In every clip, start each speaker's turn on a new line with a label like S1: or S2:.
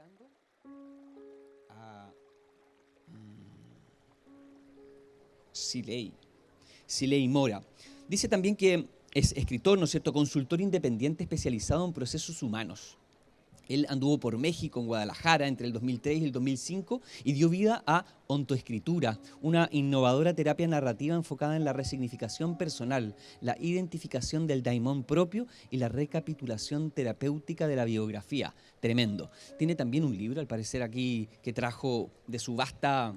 S1: presentando a Siley Mora. Dice también que es escritor, ¿no es cierto?, consultor independiente especializado en procesos humanos. Él anduvo por México, en Guadalajara, entre el 2003 y el 2005 y dio vida a Ontoescritura, una innovadora terapia narrativa enfocada en la resignificación personal, la identificación del daimón propio y la recapitulación terapéutica de la biografía. Tremendo. Tiene también un libro, al parecer aquí, que trajo de su vasta,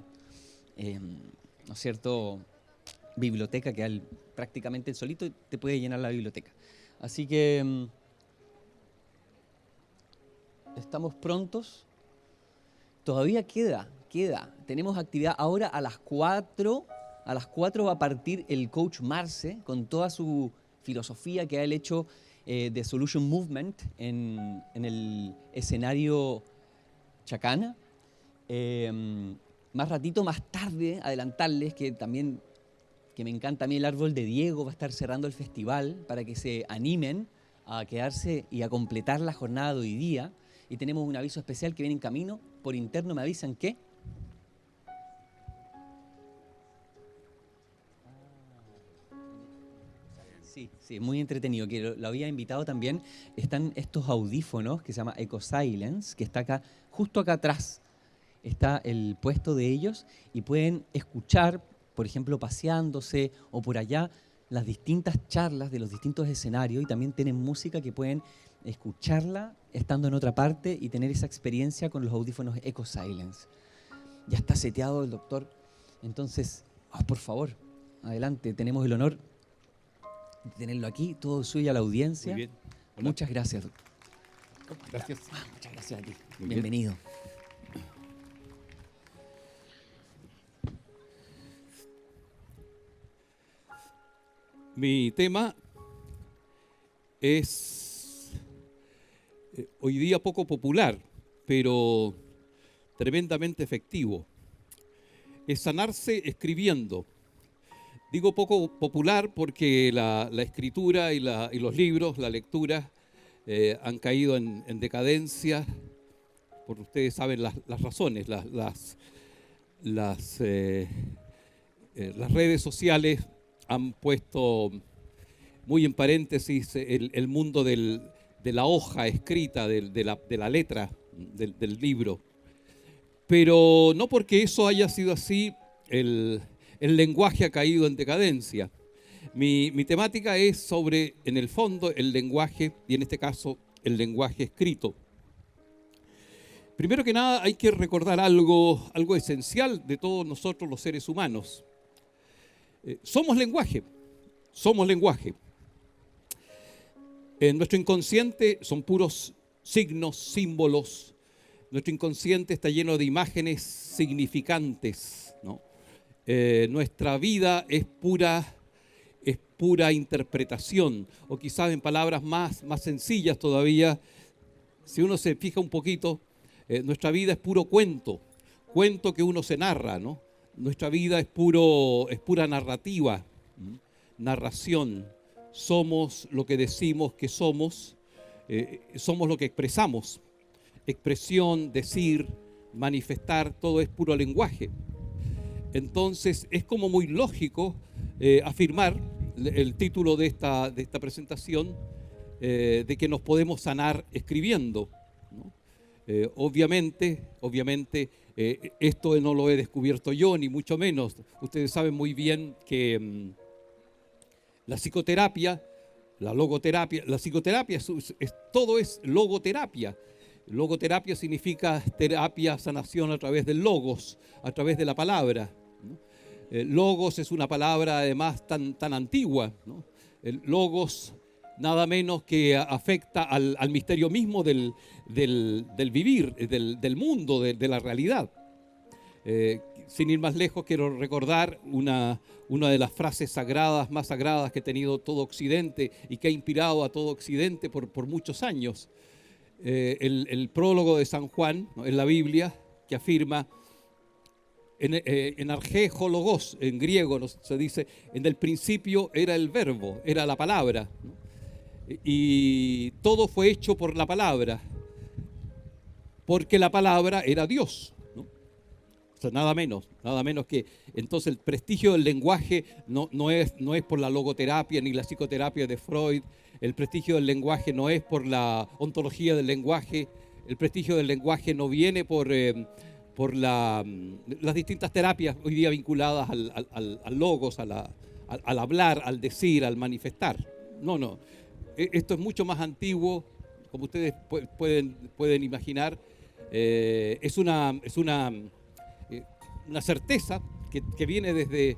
S1: ¿no es cierto?, biblioteca, que prácticamente él solito te puede llenar la biblioteca. Así que estamos prontos. Todavía queda. Tenemos actividad ahora a las 4. A las 4 va a partir el coach Marce con toda su filosofía que ha hecho de Solution Movement en el escenario Chacana. Más ratito, más tarde, adelantarles que también, que me encanta a mí, el árbol de Diego va a estar cerrando el festival para que se animen a quedarse y a completar la jornada de hoy día. Y tenemos un aviso especial que viene en camino. Por interno me avisan que... Sí, muy entretenido, que lo había invitado también. Están estos audífonos que se llama Eco Silence, que está acá, justo acá atrás. Está el puesto de ellos y pueden escuchar, por ejemplo, paseándose o por allá, las distintas charlas de los distintos escenarios, y también tienen música que pueden escucharla estando en otra parte y tener esa experiencia con los audífonos Eco Silence. Ya está seteado el doctor, entonces, por favor, adelante, tenemos el honor de tenerlo aquí, todo suyo a la audiencia.
S2: Muy bien. Hola.
S1: Muchas gracias, doctor.
S2: Gracias.
S1: Muchas gracias a ti.
S2: Muy
S1: Bienvenido.
S2: Mi tema es hoy día poco popular, pero tremendamente efectivo. Es sanarse escribiendo. Digo poco popular porque la escritura y los libros, la lectura, han caído en decadencia, porque ustedes saben las razones, las redes sociales han puesto muy en paréntesis el mundo de la hoja escrita, de la letra, del libro. Pero no porque eso haya sido así, el lenguaje ha caído en decadencia. Mi temática es sobre, en el fondo, el lenguaje, y en este caso, el lenguaje escrito. Primero que nada, hay que recordar algo esencial de todos nosotros los seres humanos. Somos lenguaje. En nuestro inconsciente son puros signos, símbolos. Nuestro inconsciente está lleno de imágenes significantes, ¿no? Nuestra vida es pura interpretación, o quizás en palabras más sencillas todavía, si uno se fija un poquito, nuestra vida es puro cuento que uno se narra, ¿no? Nuestra vida es pura narrativa, narración. Somos lo que decimos que somos, somos lo que expresamos. Expresión, decir, manifestar, todo es puro lenguaje. Entonces es como muy lógico afirmar el título de esta presentación, de que nos podemos sanar escribiendo, ¿no? Obviamente, esto no lo he descubierto yo, ni mucho menos. Ustedes saben muy bien que la psicoterapia, la logoterapia, la psicoterapia, todo es logoterapia. Logoterapia significa terapia, sanación a través del logos, a través de la palabra, ¿no? Logos es una palabra además tan antigua, ¿no? El logos nada menos que afecta al misterio mismo del vivir, del mundo, de la realidad. Sin ir más lejos, quiero recordar una de las frases sagradas, más sagradas que ha tenido todo Occidente y que ha inspirado a todo Occidente por muchos años. El prólogo de San Juan, ¿no?, en la Biblia, que afirma, en argeijo logos, en griego, ¿no?, se dice, en el principio era el verbo, era la palabra, ¿no? Y todo fue hecho por la palabra. porque la palabra era Dios, ¿no? O sea, nada menos que entonces el prestigio del lenguaje no es por la logoterapia ni la psicoterapia de Freud, el prestigio del lenguaje no es por la ontología del lenguaje, el prestigio del lenguaje no viene por las distintas terapias hoy día vinculadas al logos, al hablar, al decir, al manifestar. No. Esto es mucho más antiguo, como ustedes pueden imaginar. Es una certeza que viene desde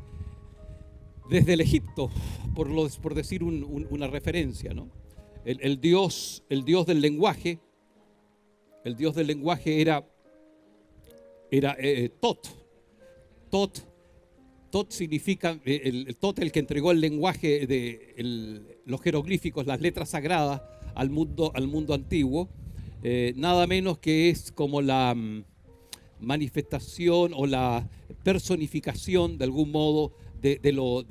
S2: el Egipto, por decir una referencia, ¿no? El Dios del lenguaje, era Tot. Tot significa, Tot el que entregó el lenguaje los jeroglíficos, las letras sagradas al mundo antiguo, nada menos que es como la manifestación o la personificación de algún modo de lo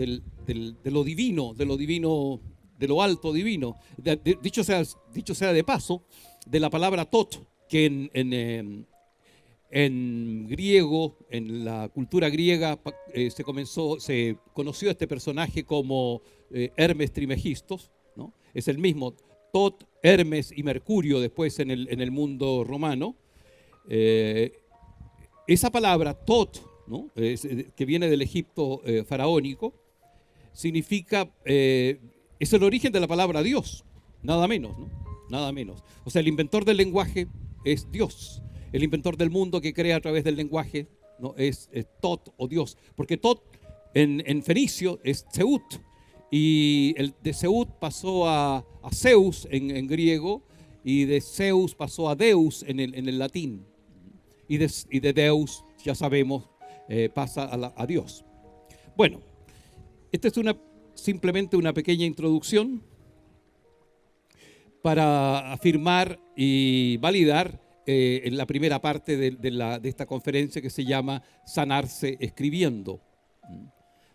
S2: divino, de lo alto divino. Dicho sea de paso, de la palabra Tot, que en griego, en la cultura griega, se conoció a este personaje como Hermes Trismegistos, ¿no? Es el mismo Tot, Hermes y Mercurio después en el mundo romano. Esa palabra Tot, ¿no? Que viene del Egipto faraónico, significa, es el origen de la palabra Dios, nada menos, ¿no? Nada menos. O sea, el inventor del lenguaje es Dios. El inventor del mundo que crea a través del lenguaje, ¿no? es Tot o Dios. Porque Tot en fenicio es Zeut. Y de Zeut pasó a Zeus en griego. Y de Zeus pasó a Deus en el latín. Y de Deus, ya sabemos, pasa a Dios. Bueno, esta es simplemente una pequeña introducción para afirmar y validar en la primera parte de esta conferencia que se llama Sanarse Escribiendo.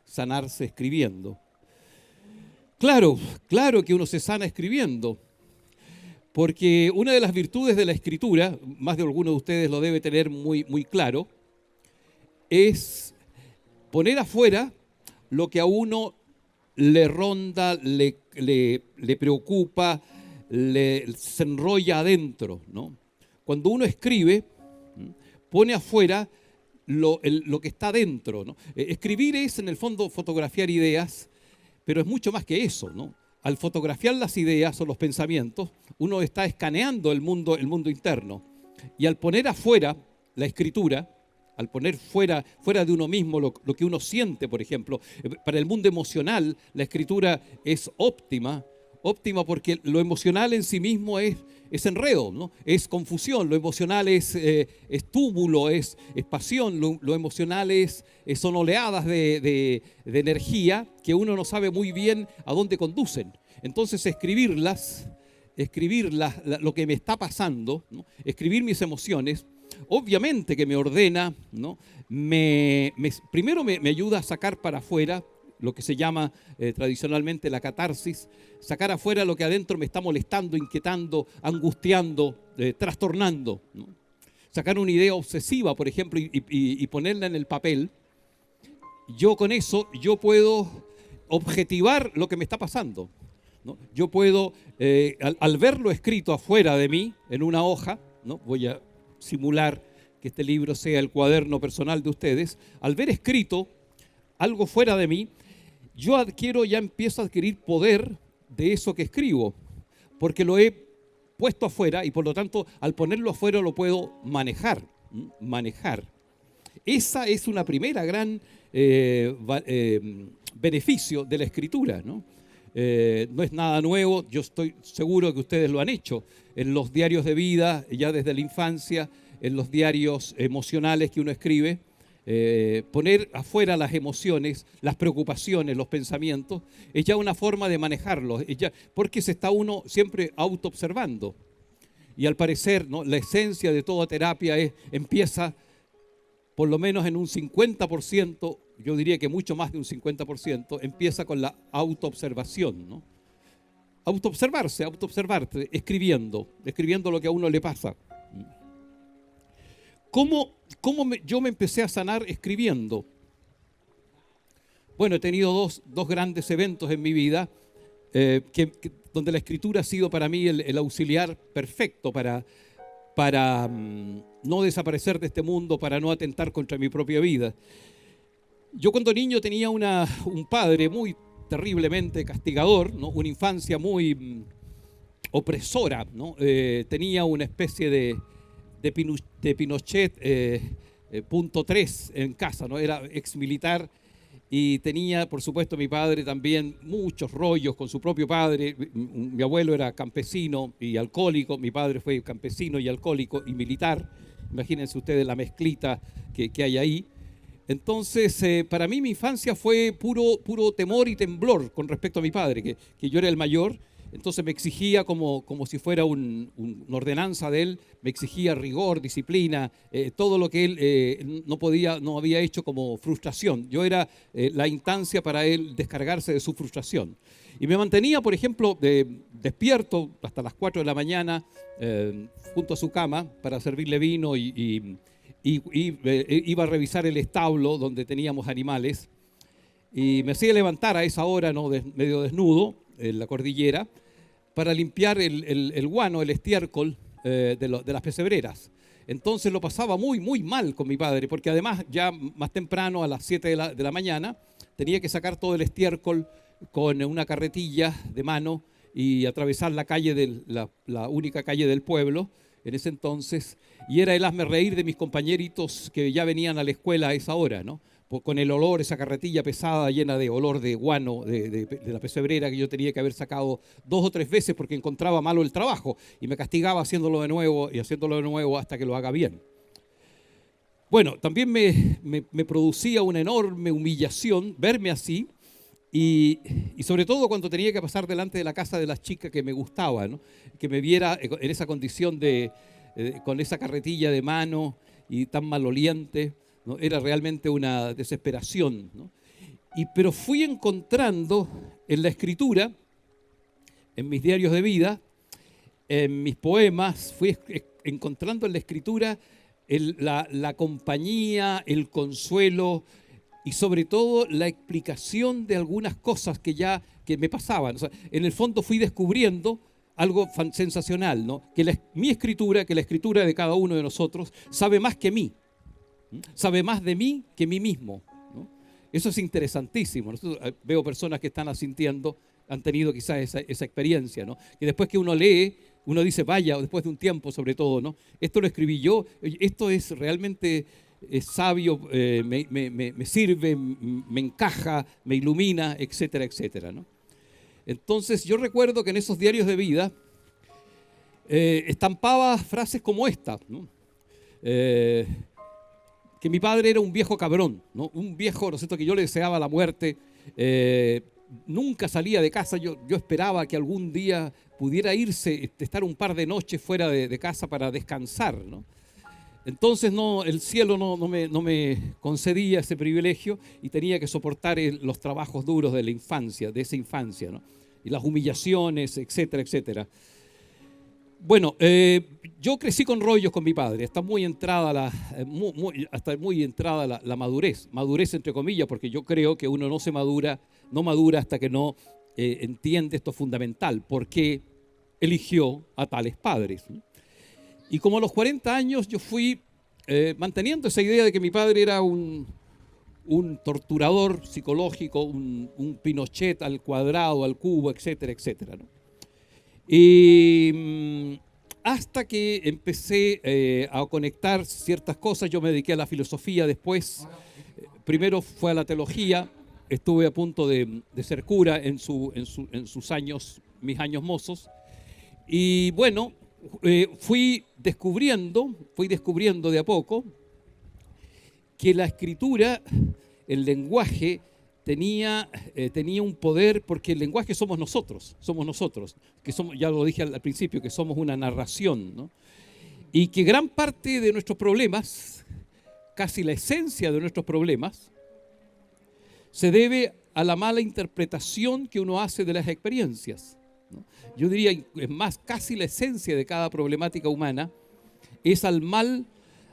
S2: Sanarse escribiendo. Claro que uno se sana escribiendo, porque una de las virtudes de la escritura, más de alguno de ustedes lo debe tener muy, muy claro, es poner afuera lo que a uno le ronda, le preocupa, se enrolla adentro, ¿no? Cuando uno escribe, pone afuera lo que está dentro, ¿no? Escribir es, en el fondo, fotografiar ideas, pero es mucho más que eso, ¿no? Al fotografiar las ideas o los pensamientos, uno está escaneando el mundo interno. Y al poner afuera la escritura, al poner fuera de uno mismo lo que uno siente, por ejemplo, para el mundo emocional, la escritura es óptima porque lo emocional en sí mismo es enredo, ¿no? Es confusión, lo emocional es túbulo, es pasión, lo emocional son oleadas de energía que uno no sabe muy bien a dónde conducen. Entonces escribir lo que me está pasando, ¿no? Escribir mis emociones, obviamente que me ordena, ¿no? Primero me ayuda a sacar para afuera lo que se llama tradicionalmente la catarsis, sacar afuera lo que adentro me está molestando, inquietando, angustiando, trastornando, ¿no? Sacar una idea obsesiva, por ejemplo, y ponerla en el papel. Con eso puedo objetivar lo que me está pasando, ¿no? Yo puedo, al verlo escrito afuera de mí, en una hoja, ¿no? Voy a simular que este libro sea el cuaderno personal de ustedes. Al ver escrito algo fuera de mí, empiezo a adquirir poder de eso que escribo, porque lo he puesto afuera y por lo tanto al ponerlo afuera lo puedo manejar. Esa es una primera gran beneficio de la escritura, ¿no? No es nada nuevo, yo estoy seguro que ustedes lo han hecho en los diarios de vida, ya desde la infancia, en los diarios emocionales que uno escribe. Poner afuera las emociones, las preocupaciones, los pensamientos, es ya una forma de manejarlos, porque se está uno siempre autoobservando. Y al parecer, ¿no? La esencia de toda terapia empieza por lo menos en un 50%, yo diría que mucho más de un 50%, empieza con la autoobservación, ¿no? Autoobservarte, escribiendo lo que a uno le pasa. Yo me empecé a sanar escribiendo? Bueno, he tenido dos grandes eventos en mi vida donde la escritura ha sido para mí el auxiliar perfecto para no desaparecer de este mundo, para no atentar contra mi propia vida. Yo cuando niño tenía un padre muy terriblemente castigador, ¿no? Una infancia muy opresora, ¿no? Tenía una especie de Pinochet punto 3 en casa, ¿no? Era ex militar y tenía, por supuesto, mi padre también muchos rollos con su propio padre. Mi abuelo era campesino y alcohólico, mi padre fue campesino y alcohólico y militar. Imagínense ustedes la mezclita que hay ahí. Entonces, para mí mi infancia fue puro temor y temblor con respecto a mi padre, que yo era el mayor. Entonces me exigía como si fuera una ordenanza de él, me exigía rigor, disciplina, todo lo que él no había hecho como frustración. Yo era la instancia para él descargarse de su frustración. Y me mantenía, por ejemplo, despierto hasta las 4 de la mañana junto a su cama para servirle vino y iba a revisar el establo donde teníamos animales. Y me hacía levantar a esa hora, ¿no? Medio desnudo, en la cordillera, para limpiar el guano, el estiércol de las pesebreras. Entonces lo pasaba muy, muy mal con mi padre, porque además ya más temprano, a las 7 de la mañana, tenía que sacar todo el estiércol con una carretilla de mano y atravesar la calle, la única calle del pueblo en ese entonces, y era el hazme reír de mis compañeritos que ya venían a la escuela a esa hora, ¿no? Con el olor, esa carretilla pesada llena de olor de guano, de la pesebrera que yo tenía que haber sacado 2 o 3 veces porque encontraba malo el trabajo y me castigaba haciéndolo de nuevo y haciéndolo de nuevo hasta que lo haga bien. Bueno, también me producía una enorme humillación verme así y sobre todo cuando tenía que pasar delante de la casa de las chicas que me gustaban, ¿no? Que me viera en esa condición con esa carretilla de mano y tan maloliente, ¿no? Era realmente una desesperación, ¿no? Pero fui encontrando en la escritura, en mis diarios de vida, en mis poemas, fui encontrando en la escritura la compañía, el consuelo y sobre todo la explicación de algunas cosas que me pasaban. O sea, en el fondo fui descubriendo algo sensacional, ¿no? Que mi escritura, que la escritura de cada uno de nosotros, sabe más que mí. Sabe más de mí que mí mismo, ¿no? Eso es interesantísimo. Veo personas que están asintiendo, han tenido quizás esa experiencia, ¿no? Que después que uno lee, uno dice, vaya, después de un tiempo sobre todo, ¿no? Esto lo escribí yo, esto es realmente sabio, me sirve, me encaja, me ilumina, etcétera, etcétera, ¿no? Entonces yo recuerdo que en esos diarios de vida estampaba frases como esta, ¿no? Que mi padre era un viejo cabrón, ¿no? Un viejo, ¿no es cierto?, que yo le deseaba la muerte, nunca salía de casa, yo esperaba que algún día pudiera irse, estar un par de noches fuera de casa para descansar, ¿no? Entonces el cielo no me concedía ese privilegio y tenía que soportar los trabajos duros de la infancia, de esa infancia, ¿no? Y las humillaciones, etcétera, etcétera. Bueno, yo crecí con rollos con mi padre, hasta muy entrada la madurez entre comillas, porque yo creo que uno no madura hasta que no entiende esto fundamental, por qué eligió a tales padres, ¿no? Y como a los 40 años yo fui manteniendo esa idea de que mi padre era un torturador psicológico, un Pinochet al cuadrado, al cubo, etcétera, etcétera, ¿no? Y hasta que empecé a conectar ciertas cosas, yo me dediqué a la filosofía después. Primero fue a la teología, estuve a punto de ser cura en sus años, mis años mozos. Y bueno, fui descubriendo de a poco que la escritura, el lenguaje, tenía un poder, porque el lenguaje somos nosotros, que somos, ya lo dije al principio, que somos una narración, ¿no? Y que gran parte de nuestros problemas, casi la esencia de nuestros problemas, se debe a la mala interpretación que uno hace de las experiencias, ¿no? Yo diría, es más, casi la esencia de cada problemática humana es al mal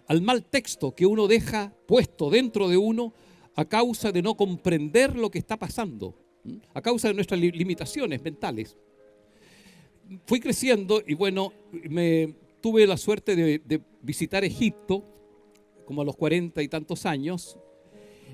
S2: al mal texto que uno deja puesto dentro de uno a causa de no comprender lo que está pasando, a causa de nuestras limitaciones mentales. Fui creciendo y bueno, tuve la suerte de visitar Egipto como a los 40 y tantos años,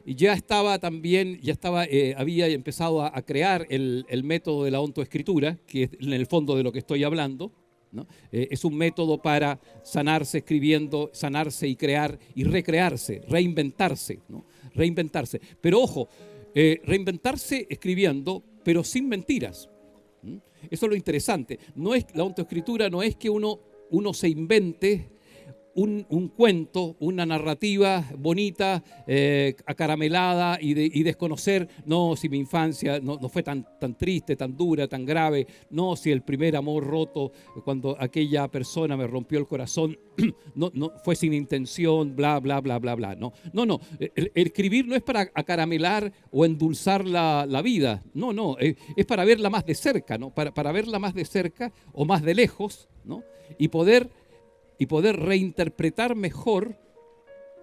S2: y había empezado a crear el método de la ontoescritura, que es en el fondo de lo que estoy hablando, ¿no? Es un método para sanarse escribiendo, sanarse y crear y recrearse, reinventarse, ¿no? Reinventarse. Pero ojo, reinventarse escribiendo, pero sin mentiras. Eso es lo interesante. La ontoescritura no es que uno se invente un cuento, una narrativa bonita, acaramelada y desconocer, no, si mi infancia no fue tan triste, tan dura, tan grave, no, si el primer amor roto, cuando aquella persona me rompió el corazón, no fue sin intención, bla, bla, bla, bla, bla. No. El escribir no es para acaramelar o endulzar la vida, no, es para verla más de cerca, ¿no? Para verla más de cerca o más de lejos, ¿no? Y poder reinterpretar mejor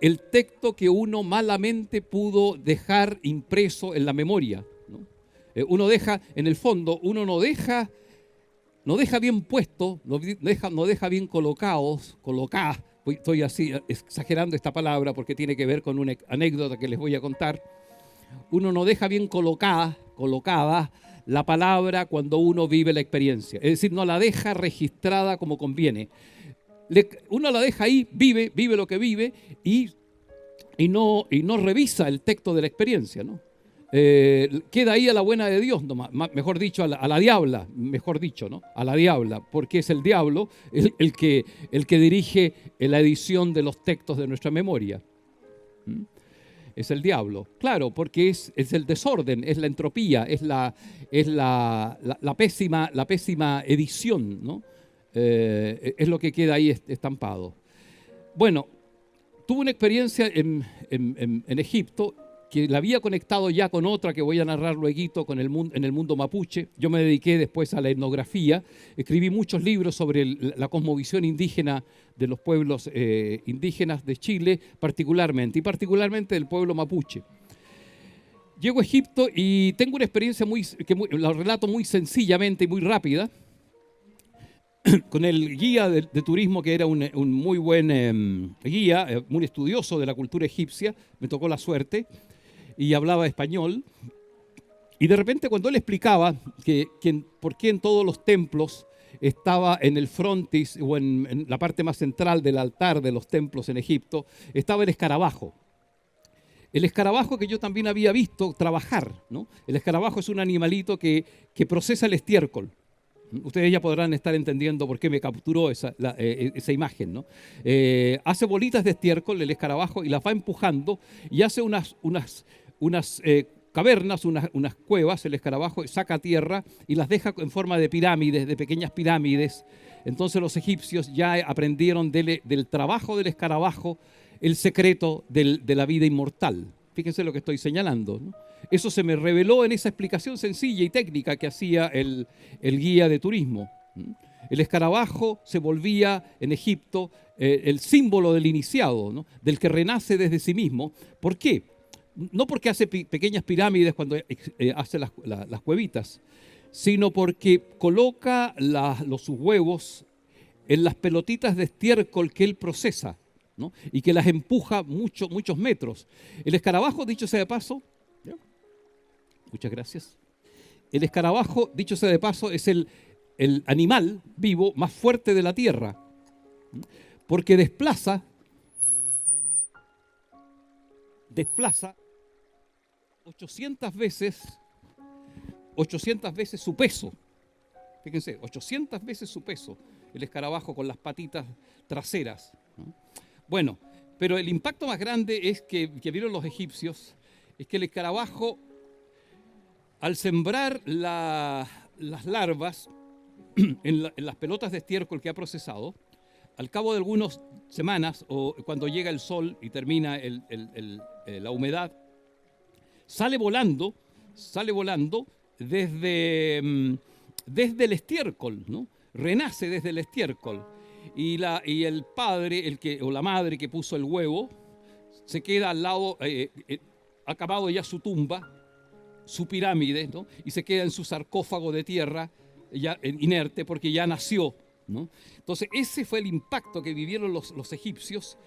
S2: el texto que uno malamente pudo dejar impreso en la memoria, ¿no? Uno deja, en el fondo, uno no deja bien puesto, no deja bien colocada, estoy así exagerando esta palabra porque tiene que ver con una anécdota que les voy a contar. Uno no deja bien colocada la palabra cuando uno vive la experiencia, es decir, no la deja registrada como conviene. Uno la deja ahí, vive lo que vive y no revisa el texto de la experiencia, ¿no? Queda ahí a la buena de Dios, mejor dicho, a la diabla, mejor dicho, ¿no? A la diabla, porque es el diablo el que dirige la edición de los textos de nuestra memoria. Es el diablo, claro, porque es el desorden, es la entropía, es la pésima edición, ¿no? Es lo que queda ahí estampado. Bueno, tuve una experiencia en Egipto que la había conectado ya con otra que voy a narrar luego en el mundo mapuche. Yo me dediqué después a la etnografía, escribí muchos libros sobre la cosmovisión indígena de los pueblos indígenas de Chile, particularmente del pueblo mapuche. Llego a Egipto y tengo una experiencia la relato muy sencillamente y muy rápida, con el guía de turismo, que era un muy buen guía, muy estudioso de la cultura egipcia. Me tocó la suerte y hablaba español. Y de repente, cuando él explicaba por qué en todos los templos estaba en el frontis o en la parte más central del altar de los templos en Egipto, estaba el escarabajo. El escarabajo que yo también había visto trabajar, ¿no? El escarabajo es un animalito que procesa el estiércol. Ustedes ya podrán estar entendiendo por qué me capturó esa imagen, ¿no? Hace bolitas de estiércol el escarabajo y las va empujando y hace unas cavernas, unas cuevas, el escarabajo saca tierra y las deja en forma de pirámides, de pequeñas pirámides. Entonces los egipcios ya aprendieron del trabajo del escarabajo el secreto de la vida inmortal. Fíjense lo que estoy señalando, ¿no? Eso se me reveló en esa explicación sencilla y técnica que hacía el guía de turismo. El escarabajo se volvía en Egipto el símbolo del iniciado, ¿no? Del que renace desde sí mismo. ¿Por qué? No porque hace pequeñas pirámides cuando hace las cuevitas, sino porque coloca sus huevos en las pelotitas de estiércol que él procesa, ¿no? Y que las empuja muchos metros. El escarabajo, dicho sea de paso, ¿ya? Muchas gracias. El escarabajo, dicho sea de paso, es el animal vivo más fuerte de la Tierra, porque desplaza 800 veces su peso. Fíjense, 800 veces su peso, el escarabajo con las patitas traseras, ¿no? Bueno, pero el impacto más grande es que vieron los egipcios, es que el escarabajo, al sembrar las larvas en las pelotas de estiércol que ha procesado, al cabo de algunas semanas o cuando llega el sol y termina la humedad, sale volando desde el estiércol, ¿no? Renace desde el estiércol y el padre o la madre que puso el huevo se queda al lado, ha acabado ya su tumba, su pirámide, ¿no? Y se queda en su sarcófago de tierra ya inerte porque ya nació, ¿no? Entonces ese fue el impacto que vivieron los egipcios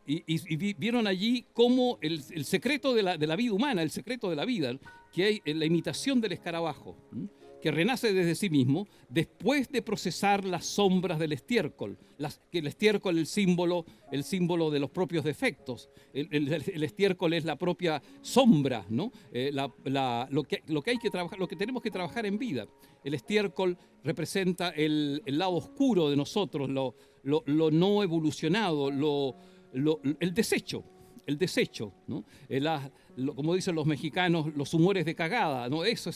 S2: y vieron allí cómo el secreto de la vida humana, el secreto de la vida, que hay en la imitación del escarabajo, ¿no? Que renace desde sí mismo después de procesar las sombras del estiércol, que el estiércol es el símbolo de los propios defectos. El estiércol es la propia sombra, ¿no? Lo que hay que trabajar, lo que tenemos que trabajar en vida. El estiércol representa el lado oscuro de nosotros, lo no evolucionado, el desecho. El desecho, ¿no? Como dicen los mexicanos, los humores de cagada, ¿no? Eso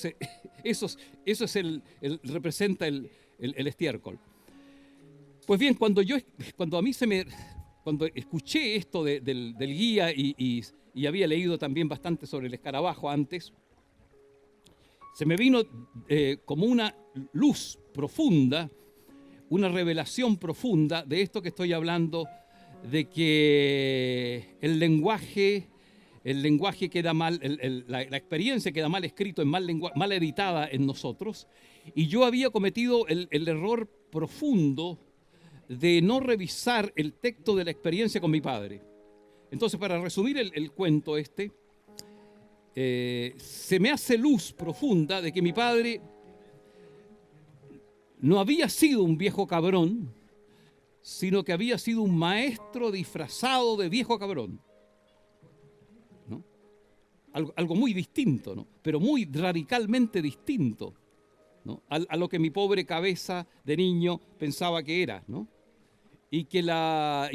S2: representa el estiércol. Pues bien, cuando escuché esto del guía y había leído también bastante sobre el escarabajo antes, se me vino como una luz profunda, una revelación profunda de esto que estoy hablando, de que el lenguaje queda mal, la experiencia queda mal escrito, mal editada en nosotros, y yo había cometido el error profundo de no revisar el texto de la experiencia con mi padre. Entonces, para resumir el cuento se me hace luz profunda de que mi padre no había sido un viejo cabrón, sino que había sido un maestro disfrazado de viejo cabrón, ¿no? Algo muy distinto, ¿no? Pero muy radicalmente distinto, ¿no? A lo que mi pobre cabeza de niño pensaba que era, ¿no? Y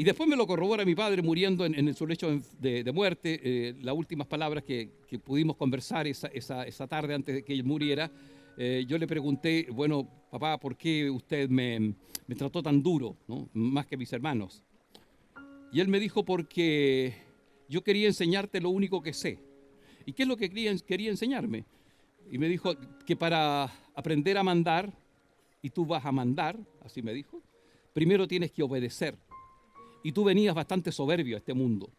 S2: después me lo corrobora mi padre muriendo en su lecho de muerte. Las últimas palabras que pudimos conversar esa tarde antes de que él muriera, yo le pregunté, bueno, papá, ¿por qué usted me trató tan duro, ¿no? Más que mis hermanos? Y él me dijo, porque yo quería enseñarte lo único que sé. ¿Y qué es lo que quería enseñarme? Y me dijo que para aprender a mandar, y tú vas a mandar, así me dijo, primero tienes que obedecer. Y tú venías bastante soberbio a este mundo.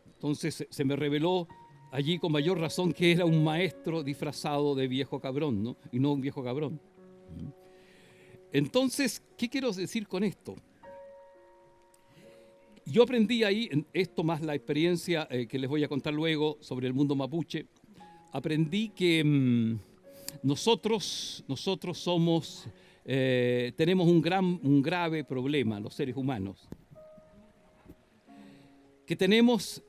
S2: Entonces se me reveló allí con mayor razón que era un maestro disfrazado de viejo cabrón, ¿no? Y no un viejo cabrón. Entonces, ¿qué quiero decir con esto? Yo aprendí ahí, esto más la experiencia que les voy a contar luego sobre el mundo mapuche, aprendí que nosotros somos, tenemos un grave problema, los seres humanos, que tenemos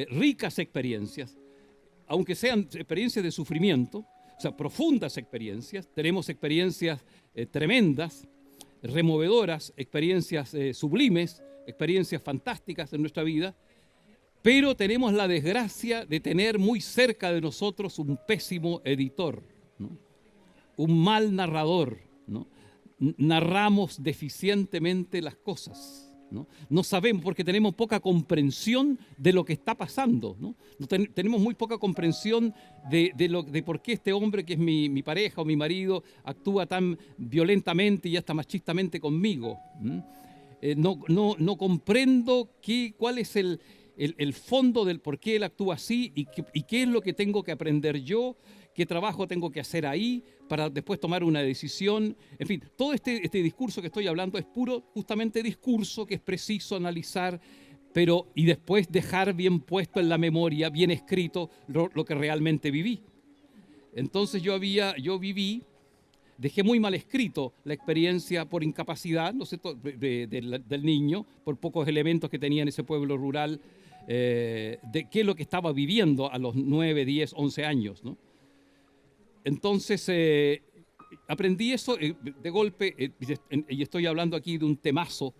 S2: ricas experiencias, aunque sean experiencias de sufrimiento, o sea, profundas experiencias, tenemos experiencias tremendas, removedoras, experiencias sublimes, experiencias fantásticas en nuestra vida, pero tenemos la desgracia de tener muy cerca de nosotros un pésimo editor, ¿no? Un mal narrador, ¿no? Narramos deficientemente las cosas. No sabemos porque tenemos poca comprensión de lo que está pasando, ¿no? Tenemos muy poca comprensión de por qué este hombre que es mi pareja o mi marido actúa tan violentamente y hasta machistamente conmigo. No comprendo cuál es el fondo del por qué él actúa así y qué es lo que tengo que aprender yo, qué trabajo tengo que hacer ahí para después tomar una decisión. En fin, todo este discurso que estoy hablando es puro justamente discurso que es preciso analizar, y después dejar bien puesto en la memoria, bien escrito, lo que realmente viví. Entonces dejé muy mal escrito la experiencia por incapacidad, ¿no es cierto?, del niño, por pocos elementos que tenía en ese pueblo rural, de qué es lo que estaba viviendo a los 9, 10, 11 años, ¿no? Entonces, aprendí eso de golpe, y estoy hablando aquí de un temazo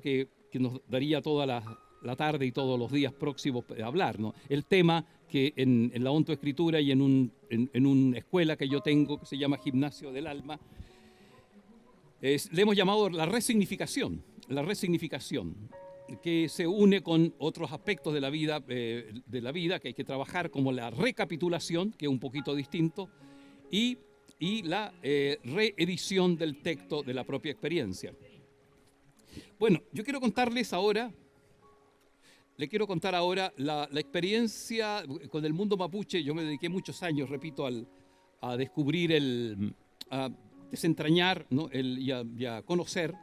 S2: que nos daría toda la tarde y todos los días próximos a hablar, ¿no? El tema que en la ontoescritura y en una escuela que yo tengo, que se llama Gimnasio del Alma, le hemos llamado la resignificación, que se une con otros aspectos de la vida que hay que trabajar, como la recapitulación, que es un poquito distinto, y y la reedición del texto de la propia experiencia. Bueno, yo quiero contarles ahora, le quiero contar ahora la experiencia con el mundo mapuche. Yo me dediqué muchos años, repito, a descubrir, a desentrañar, ¿no? y a conocer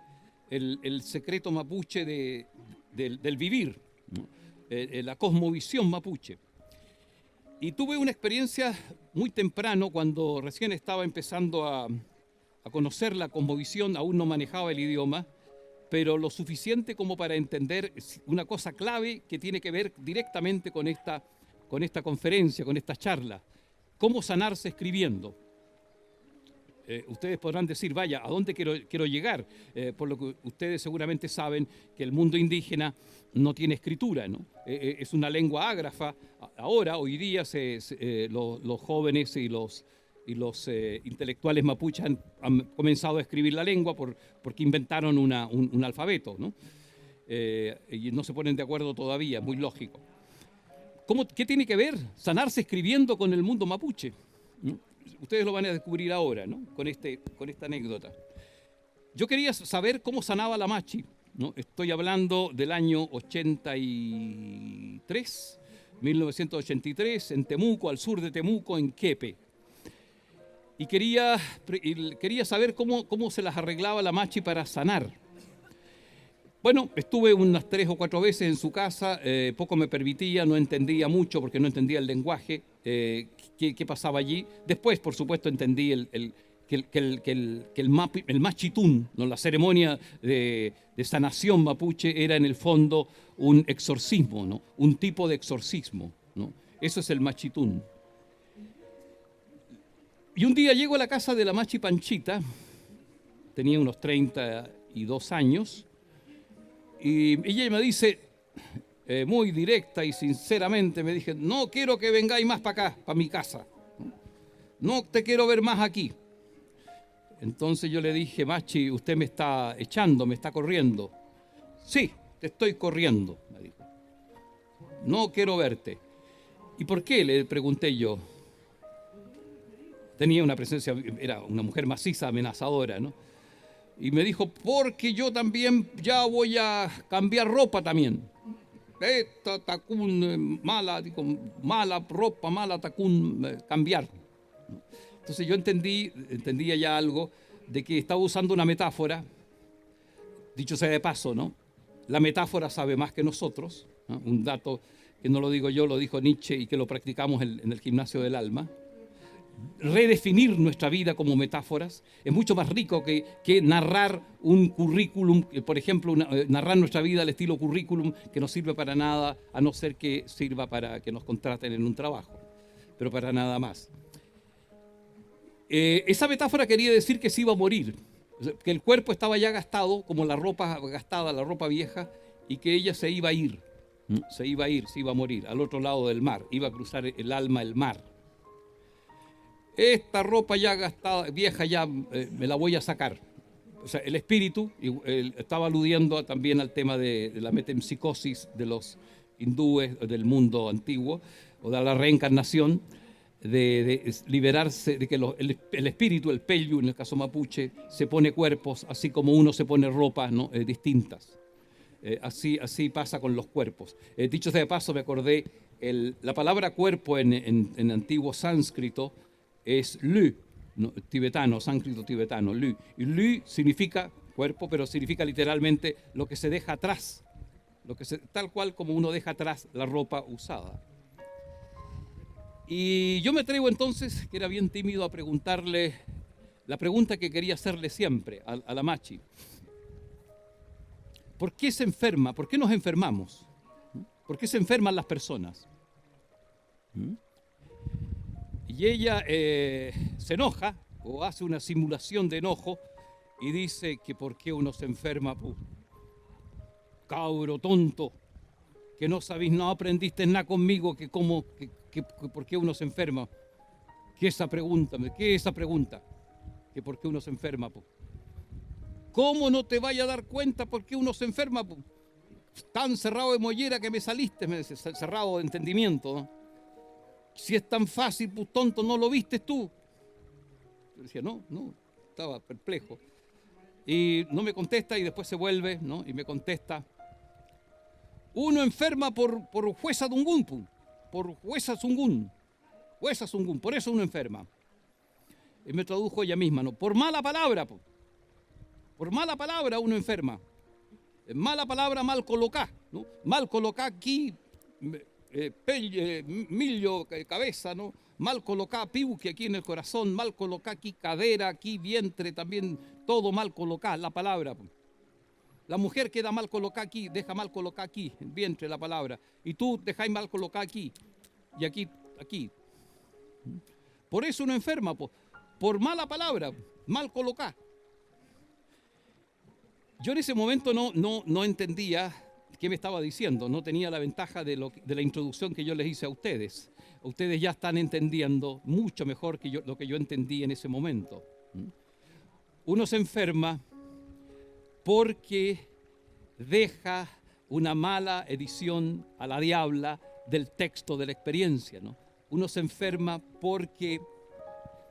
S2: el secreto mapuche del vivir, ¿no? La cosmovisión mapuche. Y tuve una experiencia muy temprano, cuando recién estaba empezando a conocer la cosmovisión. Aún no manejaba el idioma, pero lo suficiente como para entender una cosa clave que tiene que ver directamente con esta conferencia, con esta charla: cómo sanarse escribiendo. Ustedes podrán decir, vaya, ¿a dónde quiero llegar? Por lo que ustedes seguramente saben que el mundo indígena no tiene escritura, ¿no? Es una lengua ágrafa. Ahora, hoy día, los jóvenes y los intelectuales mapuches han comenzado a escribir la lengua porque inventaron un alfabeto, ¿no? Y no se ponen de acuerdo todavía, muy lógico. ¿Qué tiene que ver sanarse escribiendo con el mundo mapuche? ¿No? Ustedes lo van a descubrir ahora, ¿no? Con esta anécdota. Yo quería saber cómo sanaba la machi, ¿no? Estoy hablando del año 1983, en Temuco, al sur de Temuco, en Quepe. Y quería saber cómo se las arreglaba la machi para sanar. Bueno, estuve unas 3 o 4 veces en su casa, poco me permitía, no entendía mucho porque no entendía el lenguaje, qué pasaba allí. Después, por supuesto, entendí el machitún, ¿no? La ceremonia de sanación mapuche era en el fondo un exorcismo, ¿no? Un tipo de exorcismo, ¿no? Eso es el machitún. Y un día llego a la casa de la machi Panchita, tenía unos 32 años, y ella me dice, muy directa y sinceramente, me dije: no quiero que vengáis más para acá, para mi casa. No te quiero ver más aquí. Entonces yo le dije: machi, usted me está echando, me está corriendo. Sí, te estoy corriendo, me dijo. No quiero verte. ¿Y por qué?, le pregunté yo. Tenía una presencia, era una mujer maciza, amenazadora, ¿no? Y me dijo: porque yo también ya voy a cambiar ropa también. Esta tacún mala, digo, mala ropa, mala tacún, cambiar. Entonces yo entendía ya algo de que estaba usando una metáfora. Dicho sea de paso, ¿no? La metáfora sabe más que nosotros, ¿no? Un dato que no lo digo yo, lo dijo Nietzsche, y que lo practicamos en el gimnasio del alma. Redefinir nuestra vida como metáforas es mucho más rico que narrar un currículum, por ejemplo, narrar nuestra vida al estilo currículum, que no sirve para nada, a no ser que sirva para que nos contraten en un trabajo, pero para nada más. Esa metáfora quería decir que se iba a morir, que el cuerpo estaba ya gastado, como la ropa gastada, la ropa vieja, y que ella se iba a ir, se iba a morir al otro lado del mar, iba a cruzar el alma el mar. Esta ropa ya gastada, vieja, ya me la voy a sacar. O sea, el espíritu, estaba aludiendo también al tema de la metempsicosis de los hindúes del mundo antiguo, o de la reencarnación, de liberarse, de que el espíritu, el pelyu, en el caso mapuche, se pone cuerpos, así como uno se pone ropas, ¿no? Distintas. Así pasa con los cuerpos. Dicho sea de paso, me acordé, la palabra cuerpo en antiguo sánscrito es lü, ¿no? Tibetano, sánscrito tibetano, lü. Y lü significa cuerpo, pero significa literalmente lo que se deja atrás, tal cual como uno deja atrás la ropa usada. Y yo me atrevo entonces, que era bien tímido, a preguntarle la pregunta que quería hacerle siempre a la machi. ¿Por qué se enferma? ¿Por qué nos enfermamos? ¿Por qué se enferman las personas? Y ella se enoja o hace una simulación de enojo y dice que por qué uno se enferma, cabro tonto, que no sabéis, no aprendiste nada conmigo, que por qué uno se enferma. ¿Qué es esa pregunta? Que por qué uno se enferma. ¿Cómo no te vaya a dar cuenta por qué uno se enferma? Tan cerrado de mollera que me saliste, me dice, cerrado de entendimiento, ¿no? Si es tan fácil, pues tonto, ¿no lo viste tú? Yo decía, no, estaba perplejo. Y no me contesta y después se vuelve, ¿no? Y me contesta, uno enferma por Huesa Dungún, por Huesa Zungún, por eso uno enferma. Y me tradujo ella misma, ¿no? Por mala palabra, por mala palabra uno enferma. Mala palabra mal colocá, ¿no? Mal colocá aquí, millo, cabeza, ¿no? Mal colocá piuque aquí en el corazón, mal colocá aquí cadera, aquí vientre, también todo mal colocá, la palabra. La mujer queda mal colocada aquí, deja mal colocada aquí, el vientre, la palabra. Y tú dejáis mal colocada aquí, y aquí. Por eso uno enferma, por mala palabra, mal colocada. Yo en ese momento no entendía qué me estaba diciendo, no tenía la ventaja de la introducción que yo les hice a ustedes. Ustedes ya están entendiendo mucho mejor que lo que yo entendí en ese momento. Uno se enferma porque deja una mala edición a la diabla del texto de la experiencia, ¿no? Uno se enferma porque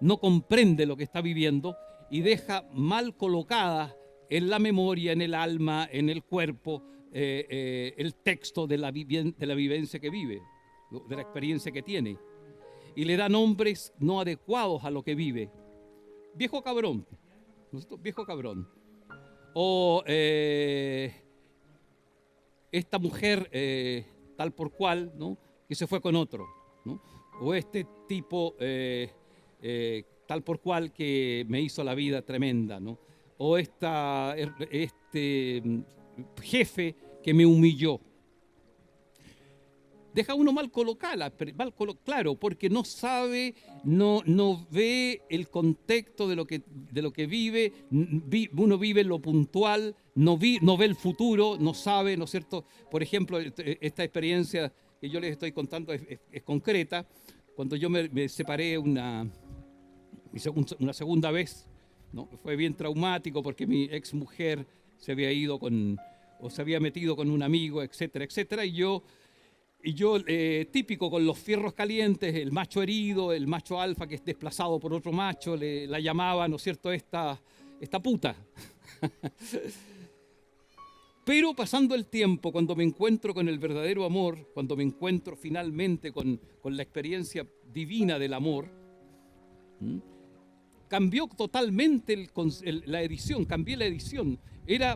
S2: no comprende lo que está viviendo y deja mal colocada en la memoria, en el alma, en el cuerpo, el texto de la vivencia que vive, de la experiencia que tiene. Y le da nombres no adecuados a lo que vive. Viejo cabrón, viejo cabrón. O esta mujer tal por cual, ¿no? Que se fue con otro, ¿no? O este tipo tal por cual que me hizo la vida tremenda, ¿no? O este jefe que me humilló. Deja uno mal colocada, claro, porque no sabe, no ve el contexto de lo que vive, uno vive lo puntual, no ve el futuro, no sabe, ¿no es cierto? Por ejemplo, esta experiencia que yo les estoy contando es concreta. Cuando yo me separé una segunda vez, ¿no? Fue bien traumático porque mi ex mujer se había ido se había metido con un amigo, etcétera, etcétera, y yo, típico con los fierros calientes, el macho herido, el macho alfa que es desplazado por otro macho, la llamaba, ¿no es cierto?, esta puta. Pero pasando el tiempo, cuando me encuentro con el verdadero amor, cuando me encuentro finalmente con la experiencia divina del amor, cambió totalmente la edición, cambié la edición.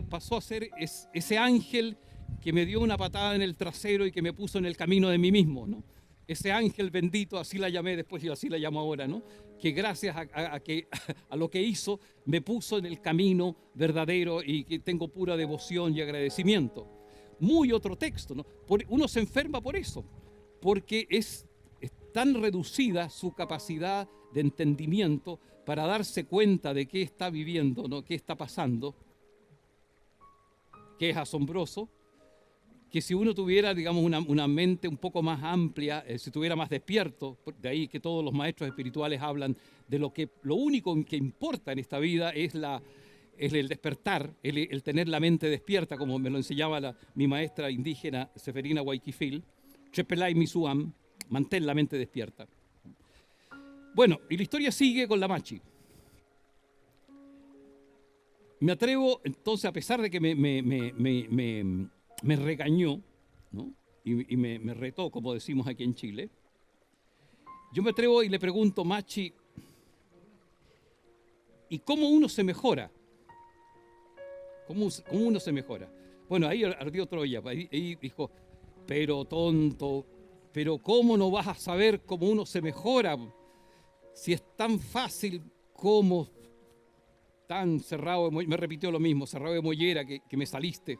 S2: Pasó a ser ese ángel que me dio una patada en el trasero y que me puso en el camino de mí mismo, ¿no? Ese ángel bendito, así la llamé después y así la llamo ahora, ¿no? Que gracias a lo que hizo, me puso en el camino verdadero y que tengo pura devoción y agradecimiento. Muy otro texto, ¿no? Uno se enferma por eso, porque es tan reducida su capacidad de entendimiento para darse cuenta de qué está viviendo, ¿no? Qué está pasando, que es asombroso, que si uno tuviera, digamos, una mente un poco más amplia, si estuviera más despierto, de ahí que todos los maestros espirituales hablan de lo único que importa en esta vida es el despertar, el tener la mente despierta, como me lo enseñaba mi maestra indígena Seferina Guayquifil, Chepelay Misuam, mantén la mente despierta. Bueno, y la historia sigue con la Machi. Me atrevo, entonces, a pesar de que me regañó, ¿no? y me retó, como decimos aquí en Chile, yo me atrevo y le pregunto, Machi, ¿y cómo uno se mejora? ¿Cómo uno se mejora? Bueno, ahí ardió Troya, ahí dijo, pero tonto, pero ¿cómo no vas a saber cómo uno se mejora? Si es tan fácil como tan cerrado, me repitió lo mismo, cerrado de mollera que me saliste.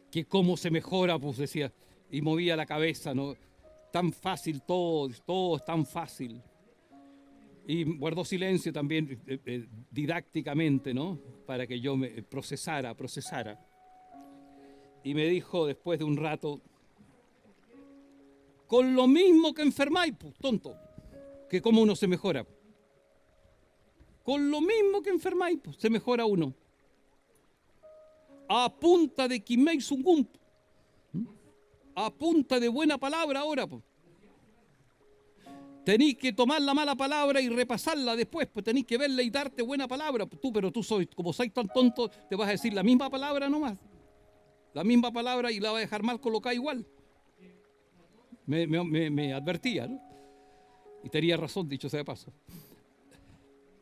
S2: Que cómo se mejora, pues decía, y movía la cabeza, ¿no? Tan fácil todo es tan fácil. Y guardó silencio también didácticamente, ¿no? Para que yo me procesara. Y me dijo después de un rato, con lo mismo que enfermáis, pues, tonto, que cómo uno se mejora. Con lo mismo que enfermáis, pues, se mejora uno. A punta de Kimei Sungum, a punta de buena palabra ahora, pues. Tenéis que tomar la mala palabra y repasarla después, pues tenéis que verla y darte buena palabra. Pero tú como sois tan tonto, te vas a decir la misma palabra nomás. La misma palabra y la vas a dejar mal colocada igual. Me advertía, ¿no? Y tenía razón, dicho sea de paso.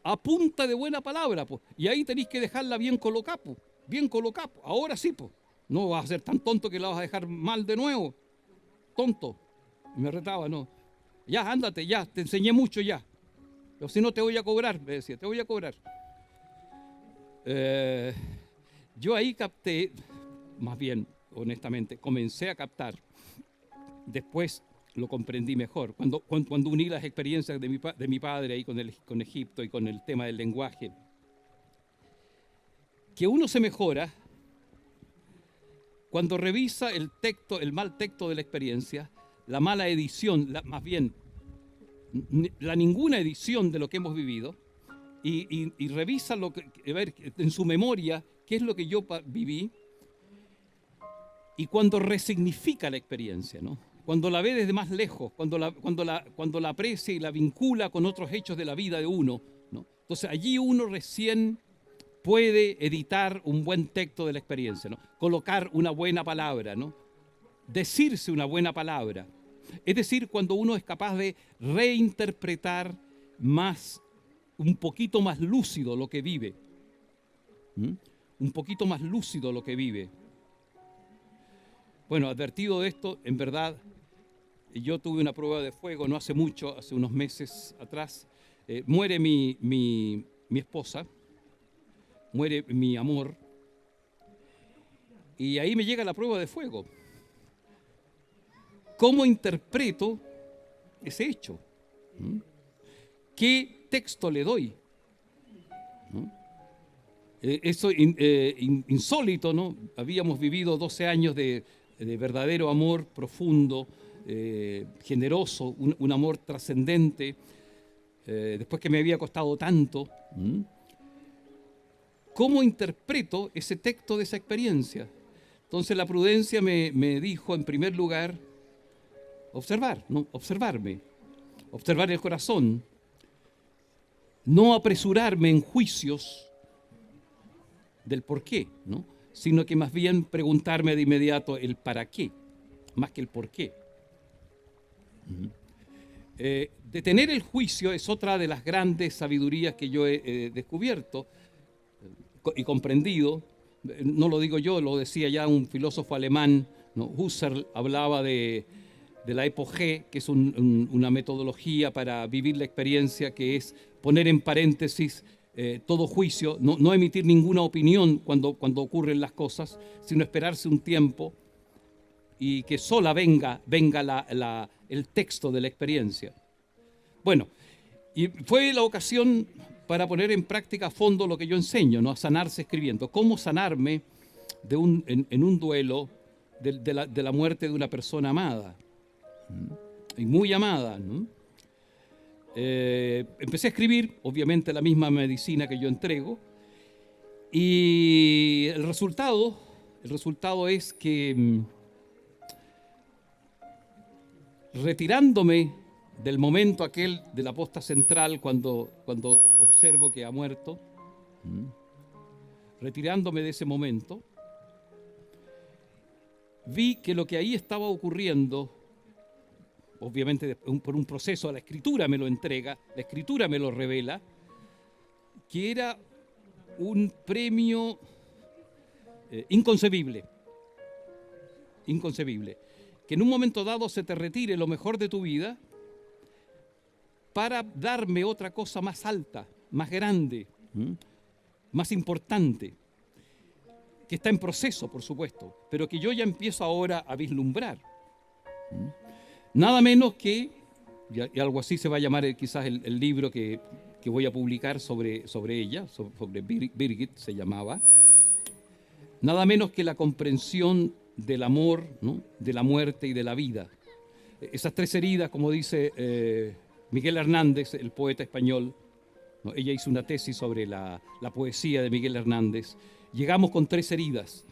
S2: A punta de buena palabra, pues. Y ahí tenéis que dejarla bien colocada, pues. Bien colocada, pues. Ahora sí, pues. No vas a ser tan tonto que la vas a dejar mal de nuevo. Tonto. Y me retaba, no. Ya, ándate, ya, te enseñé mucho ya. Pero si no te voy a cobrar, me decía, te voy a cobrar. Yo ahí capté, más bien, honestamente, comencé a captar. Después lo comprendí mejor. Cuando uní las experiencias de mi padre ahí con Egipto y con el tema del lenguaje. Que uno se mejora cuando revisa el mal texto de la experiencia, la mala edición, más bien, la ninguna edición de lo que hemos vivido, y revisa a ver, en su memoria qué es lo que yo viví, y cuando resignifica la experiencia, ¿no? Cuando la ve desde más lejos, cuando la aprecia y la vincula con otros hechos de la vida de uno, ¿no? Entonces allí uno recién puede editar un buen texto de la experiencia, ¿no? Colocar una buena palabra, ¿no? Decirse una buena palabra. Es decir, cuando uno es capaz de reinterpretar un poquito más lúcido lo que vive. Un poquito más lúcido lo que vive. Bueno, advertido de esto, en verdad, yo tuve una prueba de fuego no hace mucho, hace unos meses atrás. Muere mi esposa, muere mi amor, y ahí me llega la prueba de fuego. ¿Cómo interpreto ese hecho? ¿Qué texto le doy? Eso insólito, ¿no? Habíamos vivido 12 años de verdadero amor profundo, generoso, un amor trascendente, después que me había costado tanto. ¿Cómo interpreto ese texto de esa experiencia? Entonces la prudencia me dijo, en primer lugar, observarme, observar el corazón, no apresurarme en juicios del por qué, ¿no? Sino que más bien preguntarme de inmediato el para qué, más que el por qué. Detener el juicio es otra de las grandes sabidurías que yo he descubierto y comprendido. No lo digo yo, lo decía ya un filósofo alemán, ¿no? Husserl hablaba de la epogé, que es una metodología para vivir la experiencia, que es poner en paréntesis todo juicio, no emitir ninguna opinión cuando ocurren las cosas, sino esperarse un tiempo y que sola venga el texto de la experiencia. Bueno, y fue la ocasión para poner en práctica a fondo lo que yo enseño, ¿no? A sanarse escribiendo. ¿Cómo sanarme en un duelo de la muerte de una persona amada? Y muy amada, ¿no? Empecé a escribir, obviamente la misma medicina que yo entrego, y el resultado es que retirándome del momento aquel de la posta central cuando observo que ha muerto, retirándome de ese momento, vi que lo que ahí estaba ocurriendo, obviamente por un proceso, la escritura me lo entrega, la escritura me lo revela, que era un premio inconcebible, que en un momento dado se te retire lo mejor de tu vida para darme otra cosa más alta, más grande, más importante, que está en proceso, por supuesto, pero que yo ya empiezo ahora a vislumbrar. Nada menos que, y algo así se va a llamar quizás el libro que voy a publicar sobre ella, sobre Birgit se llamaba, nada menos que la comprensión del amor, ¿no? De la muerte y de la vida. Esas tres heridas, como dice Miguel Hernández, el poeta español, ¿no? Ella hizo una tesis sobre la poesía de Miguel Hernández. Llegamos con tres heridas,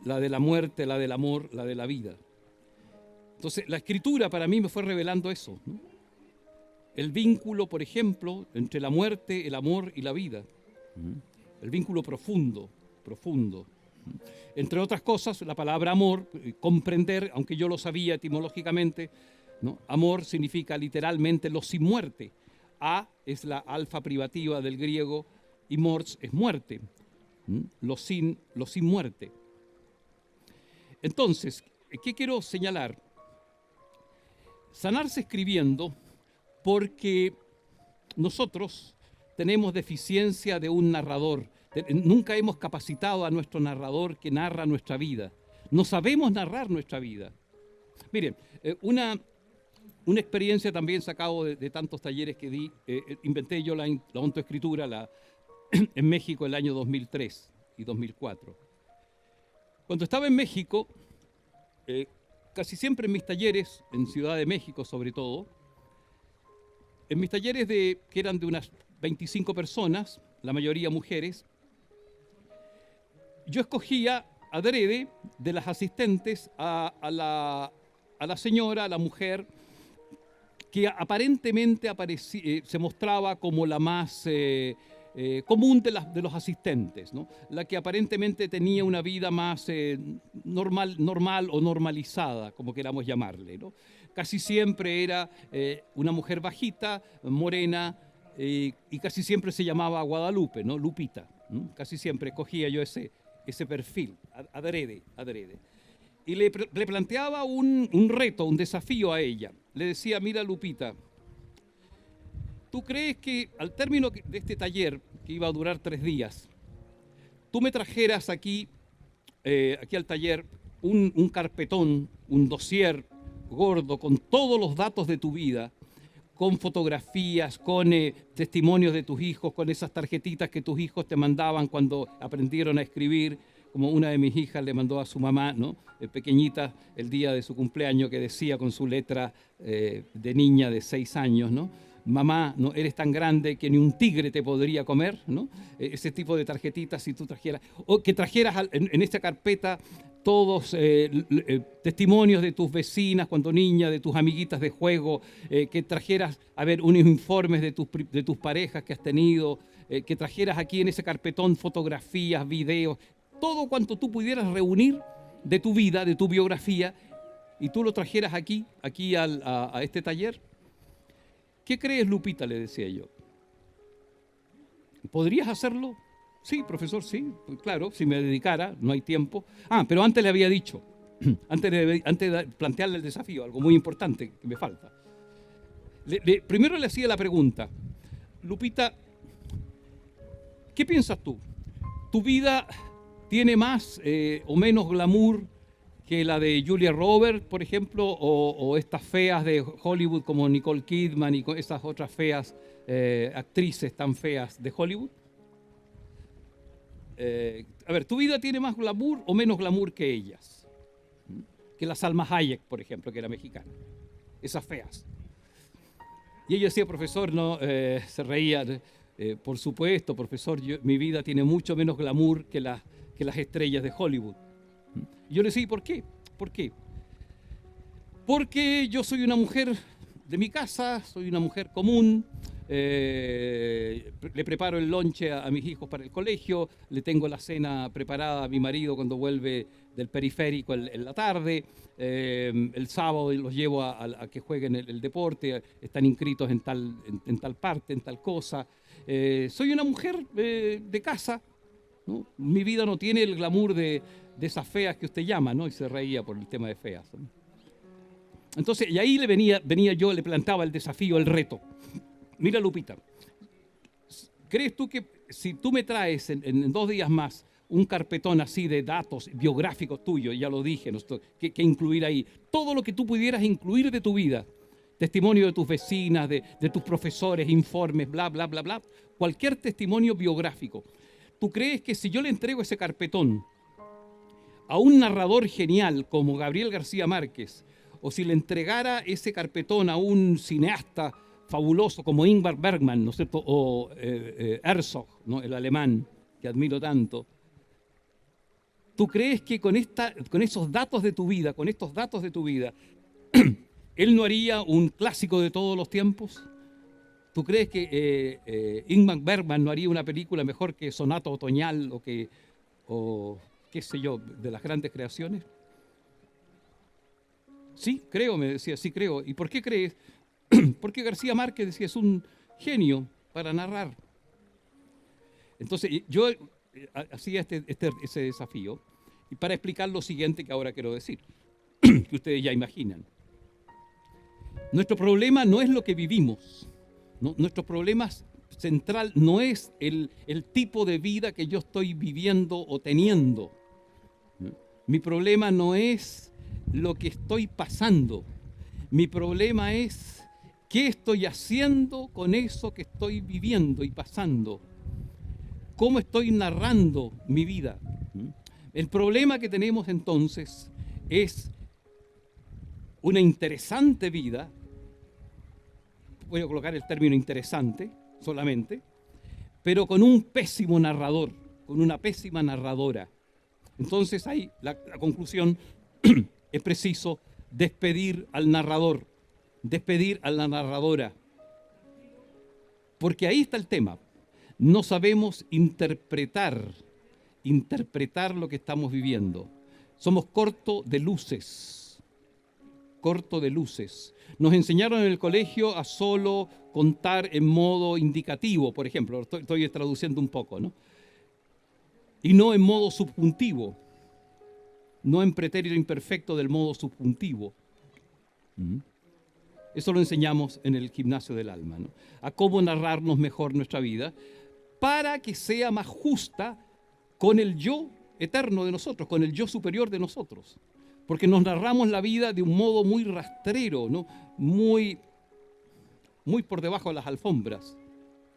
S2: la de la muerte, la del amor, la de la vida. Entonces, la escritura para mí me fue revelando eso, ¿no? el vínculo, por ejemplo, entre la muerte, el amor y la vida. El vínculo profundo, profundo. Entre otras cosas, la palabra amor, comprender, aunque yo lo sabía etimológicamente, ¿no? Amor significa literalmente lo sin muerte. A es la alfa privativa del griego y mors es muerte. Lo sin muerte. Entonces, ¿qué quiero señalar? Sanarse escribiendo porque nosotros tenemos deficiencia de un narrador. Nunca hemos capacitado a nuestro narrador que narra nuestra vida. No sabemos narrar nuestra vida. Miren, una experiencia también sacado de tantos talleres que di, inventé yo la autoescritura en México el año 2003 y 2004. Cuando estaba en México, casi siempre en mis talleres, en Ciudad de México sobre todo, en mis talleres que eran de unas 25 personas, la mayoría mujeres, yo escogía adrede de las asistentes a la señora, a la mujer, que aparentemente se mostraba como la más común de los asistentes, ¿no? La que aparentemente tenía una vida más normal o normalizada, como queramos llamarle, ¿no? Casi siempre era una mujer bajita, morena, y casi siempre se llamaba Guadalupe, ¿no? Lupita. Casi siempre cogía yo ese perfil, adrede. Y le planteaba un reto, un desafío a ella. Le decía, mira Lupita, ¿tú crees que al término de este taller, que iba a durar 3 días, tú me trajeras aquí al taller un carpetón, un dossier gordo con todos los datos de tu vida, con fotografías, con testimonios de tus hijos, con esas tarjetitas que tus hijos te mandaban cuando aprendieron a escribir, como una de mis hijas le mandó a su mamá, ¿no? Pequeñita, el día de su cumpleaños, que decía con su letra de niña de 6 años, ¿no? Mamá, ¿no? Eres tan grande que ni un tigre te podría comer, ¿no? Ese tipo de tarjetitas, si tú trajeras, o que trajeras en esta carpeta todos testimonios de tus vecinas cuando niña, de tus amiguitas de juego, que trajeras, a ver, unos informes de tus parejas que has tenido, que trajeras aquí en ese carpetón fotografías, videos, todo cuanto tú pudieras reunir de tu vida, de tu biografía, y tú lo trajeras aquí a este taller. ¿Qué crees, Lupita?, le decía yo. ¿Podrías hacerlo? Sí, profesor, sí, claro, si me dedicara, no hay tiempo. Pero antes le había dicho, antes de plantearle el desafío, algo muy importante que me falta. Primero le hacía la pregunta, Lupita, ¿qué piensas tú? ¿Tu vida tiene más o menos glamour que la de Julia Roberts, por ejemplo, o estas feas de Hollywood como Nicole Kidman y esas otras feas actrices tan feas de Hollywood? A ver, ¿tu vida tiene más glamour o menos glamour que ellas? Que la Salma Hayek, por ejemplo, que era mexicana. Esas feas. Y ella decía, profesor, no, se reía, por supuesto, profesor, mi vida tiene mucho menos glamour que las estrellas de Hollywood. Yo le decía, ¿por qué? ¿Por qué? Porque yo soy una mujer de mi casa, soy una mujer común, le preparo el lonche a mis hijos para el colegio, le tengo la cena preparada a mi marido cuando vuelve del periférico en la tarde, el sábado los llevo a que jueguen el deporte, están inscritos en tal parte, en tal cosa. Soy una mujer de casa, ¿no? Mi vida no tiene el glamour de esas feas que usted llama, ¿no? Y se reía por el tema de feas, ¿no? Entonces, y ahí venía yo, le plantaba el desafío, el reto. Mira, Lupita, ¿crees tú que si tú me traes en 2 días más un carpetón así de datos biográficos tuyos, ya lo dije, ¿no? que incluir ahí, todo lo que tú pudieras incluir de tu vida, testimonio de tus vecinas, de tus profesores, informes, bla, bla, bla, bla, cualquier testimonio biográfico, ¿tú crees que si yo le entrego ese carpetón a un narrador genial como Gabriel García Márquez, o si le entregara ese carpetón a un cineasta fabuloso como Ingmar Bergman, ¿no es cierto?, o Herzog, ¿no?, el alemán que admiro tanto, ¿tú crees que con esos datos de tu vida, él no haría un clásico de todos los tiempos? ¿Tú crees que Ingmar Bergman no haría una película mejor que Sonata Otoñal o qué sé yo, de las grandes creaciones? Sí, creo, me decía, sí creo. ¿Y por qué crees? Porque García Márquez decía, es un genio para narrar. Entonces, yo hacía ese desafío y para explicar lo siguiente que ahora quiero decir, que ustedes ya imaginan. Nuestro problema no es lo que vivimos, ¿no? Nuestro problema central no es el tipo de vida que yo estoy viviendo o teniendo, ¿no? Mi problema no es lo que estoy pasando. Mi problema es qué estoy haciendo con eso que estoy viviendo y pasando. ¿Cómo estoy narrando mi vida? El problema que tenemos entonces es una interesante vida, voy a colocar el término interesante solamente, pero con un pésimo narrador, con una pésima narradora. Entonces ahí la conclusión es preciso despedir al narrador, despedir a la narradora, porque ahí está el tema. No sabemos interpretar lo que estamos viviendo. Somos corto de luces. Nos enseñaron en el colegio a solo contar en modo indicativo, por ejemplo, estoy traduciendo un poco, ¿no? Y no en modo subjuntivo, no en pretérito imperfecto del modo subjuntivo. Eso lo enseñamos en el gimnasio del alma, ¿no? A cómo narrarnos mejor nuestra vida para que sea más justa con el yo eterno de nosotros, con el yo superior de nosotros. Porque nos narramos la vida de un modo muy rastrero, ¿no? Muy por debajo de las alfombras,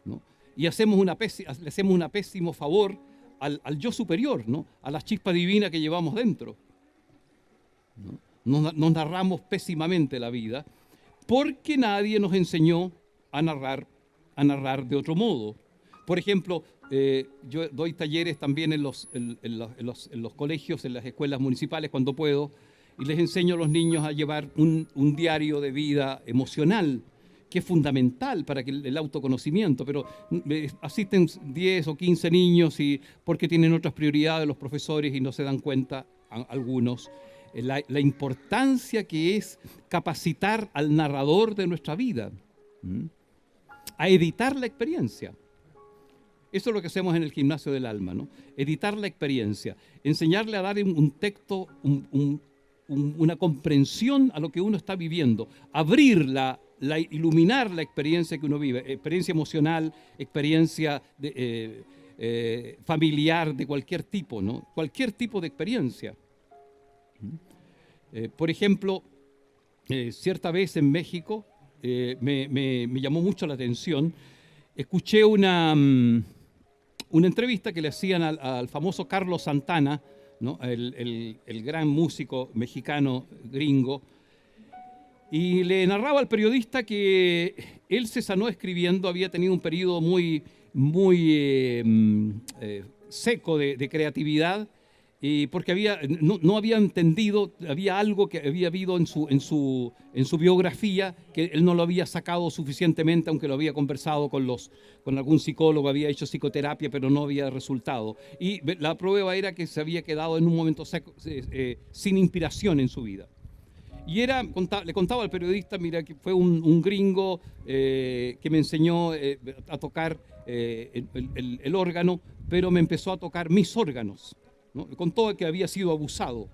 S2: ¿no? Y le hacemos un pésimo favor al yo superior, ¿no? A la chispa divina que llevamos dentro, ¿no? Nos narramos pésimamente la vida porque nadie nos enseñó a narrar de otro modo. Por ejemplo, yo doy talleres también en los colegios, en las escuelas municipales cuando puedo, y les enseño a los niños a llevar un diario de vida emocional, que es fundamental para que el autoconocimiento, pero asisten 10 o 15 niños y porque tienen otras prioridades los profesores y no se dan cuenta algunos la importancia que es capacitar al narrador de nuestra vida, a editar la experiencia. Eso es lo que hacemos en el gimnasio del alma, ¿no? Editar la experiencia, enseñarle a dar un texto, una comprensión a lo que uno está viviendo, abrirla, iluminar la experiencia que uno vive, experiencia emocional, experiencia familiar de cualquier tipo, ¿no? Cualquier tipo de experiencia. Por ejemplo, cierta vez en México me llamó mucho la atención, escuché una entrevista que le hacían al famoso Carlos Santana, ¿no? el gran músico mexicano gringo, y le narraba al periodista que él se sanó escribiendo, había tenido un periodo muy seco de creatividad, porque no había entendido, había algo que había habido en su biografía que él no lo había sacado suficientemente, aunque lo había conversado con algún psicólogo, había hecho psicoterapia, pero no había resultado. Y la prueba era que se había quedado en un momento seco, sin inspiración en su vida. Y le contaba al periodista, mira, que fue un gringo que me enseñó a tocar el órgano, pero me empezó a tocar mis órganos, ¿no? Contó que había sido abusado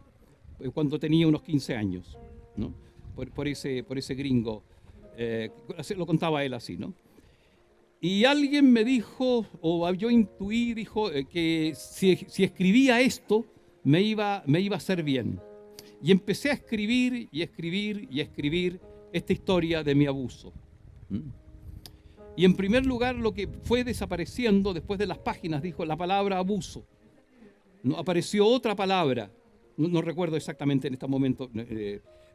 S2: cuando tenía unos 15 años, ¿no? por ese gringo. Lo contaba él así, ¿no? Y alguien me dijo, o yo intuí, dijo que si escribía esto, me iba a hacer bien. Y empecé a escribir esta historia de mi abuso. Y en primer lugar, lo que fue desapareciendo después de las páginas, dijo la palabra abuso. No, apareció otra palabra, no recuerdo exactamente en este momento,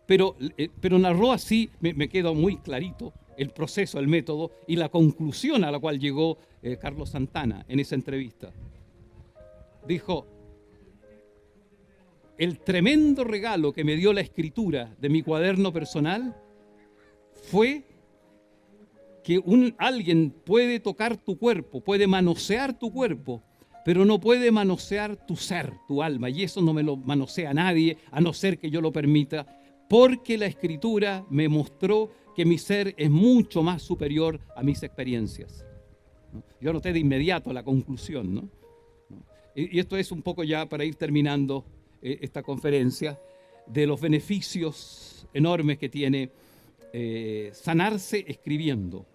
S2: pero narró así, me quedó muy clarito el proceso, el método y la conclusión a la cual llegó Carlos Santana en esa entrevista. Dijo: el tremendo regalo que me dio la escritura de mi cuaderno personal fue que alguien puede tocar tu cuerpo, puede manosear tu cuerpo, pero no puede manosear tu ser, tu alma, y eso no me lo manosea nadie, a no ser que yo lo permita, porque la Escritura me mostró que mi ser es mucho más superior a mis experiencias, ¿no? Yo anoté de inmediato la conclusión, ¿no? Y esto es un poco ya para ir terminando esta conferencia, de los beneficios enormes que tiene sanarse escribiendo.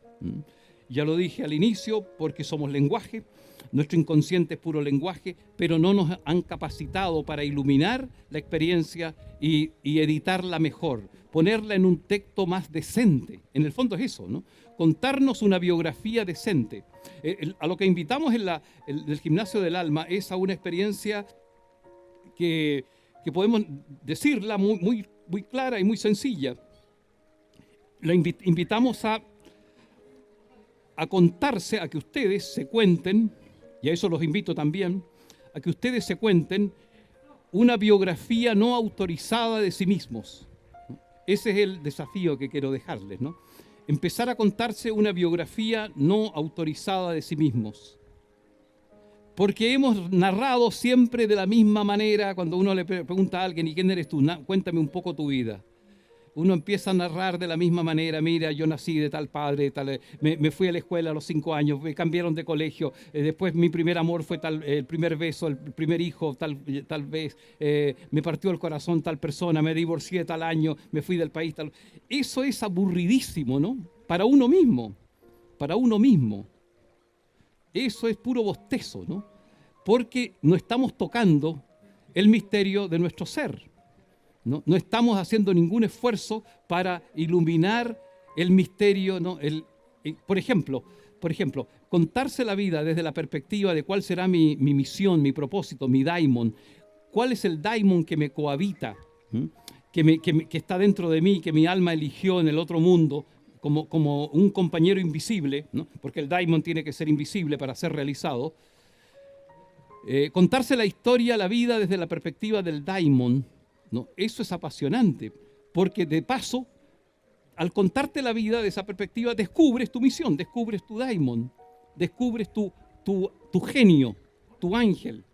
S2: Ya lo dije al inicio, porque somos lenguaje, nuestro inconsciente es puro lenguaje, pero no nos han capacitado para iluminar la experiencia y editarla mejor, ponerla en un texto más decente. En el fondo es eso, ¿no? Contarnos una biografía decente. A lo que invitamos en el Gimnasio del Alma es a una experiencia que podemos decirla muy clara y muy sencilla. La invitamos a contarse, a que ustedes se cuenten, y a eso los invito también, a que ustedes se cuenten una biografía no autorizada de sí mismos. Ese es el desafío que quiero dejarles, ¿no? Empezar a contarse una biografía no autorizada de sí mismos. Porque hemos narrado siempre de la misma manera. Cuando uno le pregunta a alguien, ¿y quién eres tú? Cuéntame un poco tu vida. Uno empieza a narrar de la misma manera. Mira, yo nací de tal padre, me fui a la escuela a los 5 años, me cambiaron de colegio, después mi primer amor fue tal, el primer beso, el primer hijo tal vez, me partió el corazón tal persona, me divorcié tal año, me fui del país tal. Eso es aburridísimo, ¿no? Para uno mismo, para uno mismo. Eso es puro bostezo, ¿no? Porque no estamos tocando el misterio de nuestro ser. No estamos haciendo ningún esfuerzo para iluminar el misterio, ¿no? Por ejemplo, contarse la vida desde la perspectiva de cuál será mi misión, mi propósito, mi daimon. ¿Cuál es el daimon que me cohabita? Que está dentro de mí, que mi alma eligió en el otro mundo como un compañero invisible, ¿no? Porque el daimon tiene que ser invisible para ser realizado. Contarse la historia, la vida desde la perspectiva del daimon, ¿no? Eso es apasionante, porque de paso, al contarte la vida de esa perspectiva, descubres tu misión, descubres tu daimon, descubres tu genio, tu ángel.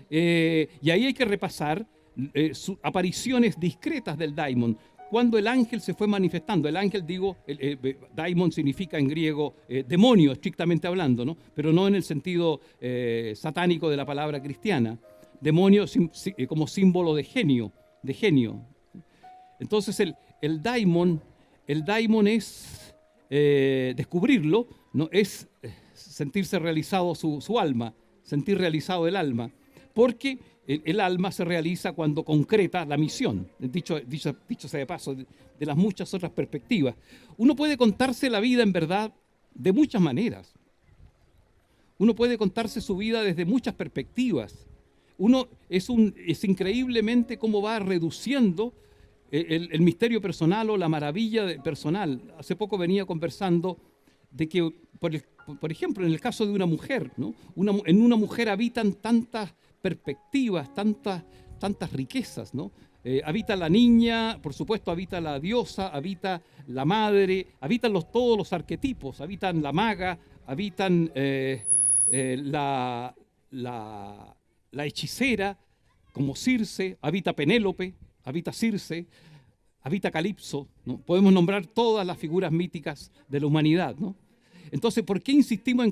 S2: Y ahí hay que repasar apariciones discretas del daimon. Cuando el ángel se fue manifestando, el ángel, daimon significa en griego demonio, estrictamente hablando, ¿no? Pero no en el sentido satánico de la palabra cristiana. Demonio como símbolo de genio. Entonces el daimon es descubrirlo, ¿no? Es sentirse realizado su alma, sentir realizado el alma, porque el alma se realiza cuando concreta la misión, dicho sea de paso, de las muchas otras perspectivas. Uno puede contarse la vida en verdad de muchas maneras. Uno puede contarse su vida desde muchas perspectivas. Es increíblemente cómo va reduciendo el misterio personal o la maravilla personal. Hace poco venía conversando de que, por ejemplo, en el caso de una mujer, ¿no? En una mujer habitan tantas perspectivas, tantas riquezas, ¿no? Habita la niña, por supuesto, habita la diosa, habita la madre, habitan todos los arquetipos, habitan la maga, habitan la hechicera, como Circe, habita Penélope, habita Circe, habita Calipso, ¿no? Podemos nombrar todas las figuras míticas de la humanidad, ¿no? Entonces, ¿por qué insistimos en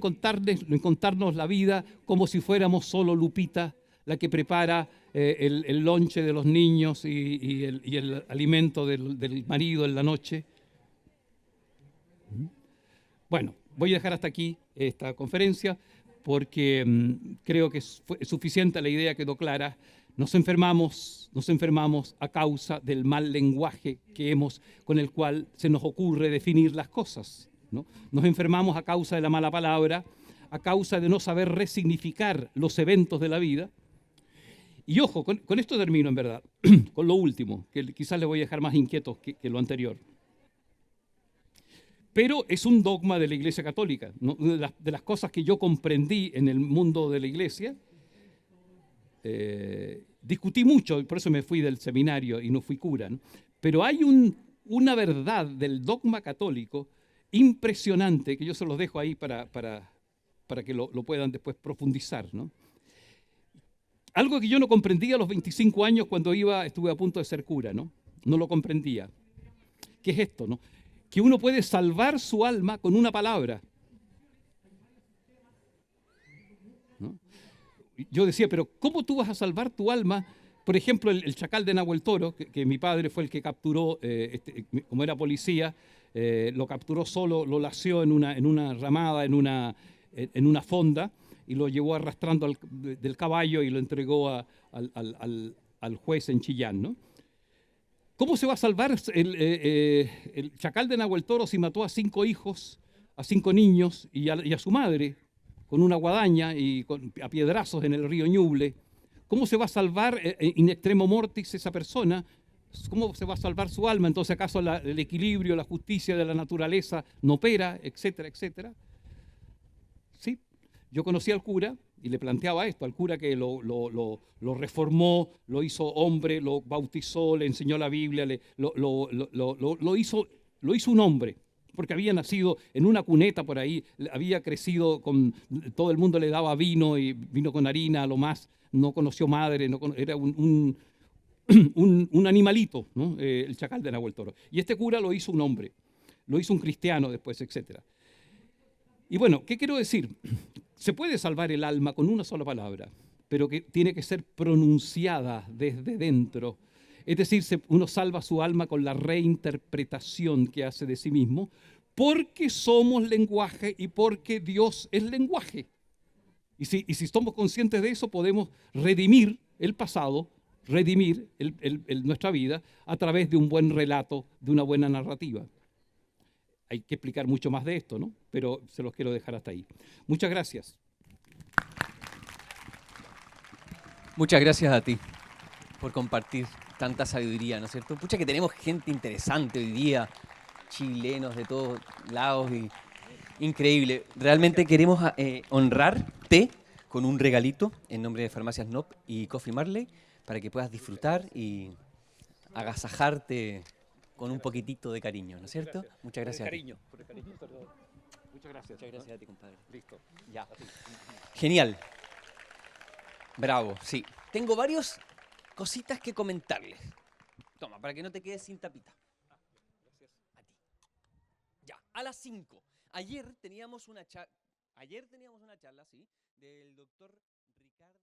S2: contarnos la vida como si fuéramos solo Lupita, la que prepara el lonche de los niños y el alimento del marido en la noche? Bueno, voy a dejar hasta aquí esta conferencia, porque creo que es suficiente, la idea quedó clara. Nos enfermamos a causa del mal lenguaje con el cual se nos ocurre definir las cosas, ¿no? Nos enfermamos a causa de la mala palabra, a causa de no saber resignificar los eventos de la vida. Y ojo, con esto termino en verdad, con lo último, que quizás les voy a dejar más inquietos que lo anterior. Pero es un dogma de la Iglesia Católica, ¿no? De las cosas que yo comprendí en el mundo de la Iglesia. Discutí mucho, y por eso me fui del seminario y no fui cura, ¿no? Pero hay una verdad del dogma católico impresionante, que yo se los dejo ahí para que lo puedan después profundizar, ¿no? Algo que yo no comprendía a los 25 años cuando estuve a punto de ser cura, ¿no? No lo comprendía. ¿Qué es esto, no? Que uno puede salvar su alma con una palabra, ¿no? Yo decía, pero ¿cómo tú vas a salvar tu alma? Por ejemplo, el chacal de Nahuel Toro, que mi padre fue el que capturó, como era policía, lo capturó solo, lo lació en una ramada, en una fonda, y lo llevó arrastrando del caballo y lo entregó al juez en Chillán, ¿no? ¿Cómo se va a salvar el chacal de Nahuel Toro si mató a 5 hijos, a 5 niños y a su madre con una guadaña y a piedrazos en el río Ñuble? ¿Cómo se va a salvar in extremo mortis esa persona? ¿Cómo se va a salvar su alma? Entonces, ¿acaso el equilibrio, la justicia de la naturaleza no opera, etcétera, etcétera? Sí, yo conocí al cura y le planteaba esto, al cura que lo reformó, lo hizo hombre, lo bautizó, le enseñó la Biblia, lo hizo un hombre, porque había nacido en una cuneta por ahí, había crecido todo el mundo le daba vino y vino con harina, a lo más, no conoció madre, era un animalito, ¿no? El chacal de Nahuel Toro. Y este cura lo hizo un hombre, lo hizo un cristiano después, etcétera. Y bueno, ¿qué quiero decir? Se puede salvar el alma con una sola palabra, pero que tiene que ser pronunciada desde dentro. Es decir, uno salva su alma con la reinterpretación que hace de sí mismo, porque somos lenguaje y porque Dios es lenguaje. Y si somos conscientes de eso, podemos redimir el pasado, redimir nuestra vida a través de un buen relato, de una buena narrativa. Hay que explicar mucho más de esto, ¿no? Pero se los quiero dejar hasta ahí. Muchas gracias.
S1: Muchas gracias a ti por compartir tanta sabiduría, ¿no es cierto? Pucha que tenemos gente interesante hoy día, chilenos de todos lados y increíble. Realmente queremos honrarte con un regalito en nombre de Farmacias Nop y Coffee Marley para que puedas disfrutar y agasajarte con un poquitito de cariño, ¿no es cierto?
S2: Gracias.
S1: Muchas gracias.
S2: Por el cariño, perdón. Muchas gracias.
S1: Muchas gracias a ti, compadre.
S2: Listo.
S1: Ya. Genial. Bravo, sí. Tengo varias cositas que comentarles. Toma, para que no te quedes sin tapita.
S2: Gracias.
S1: A ti. Ya, a las 5. Ayer teníamos una charla, sí, del doctor Ricardo.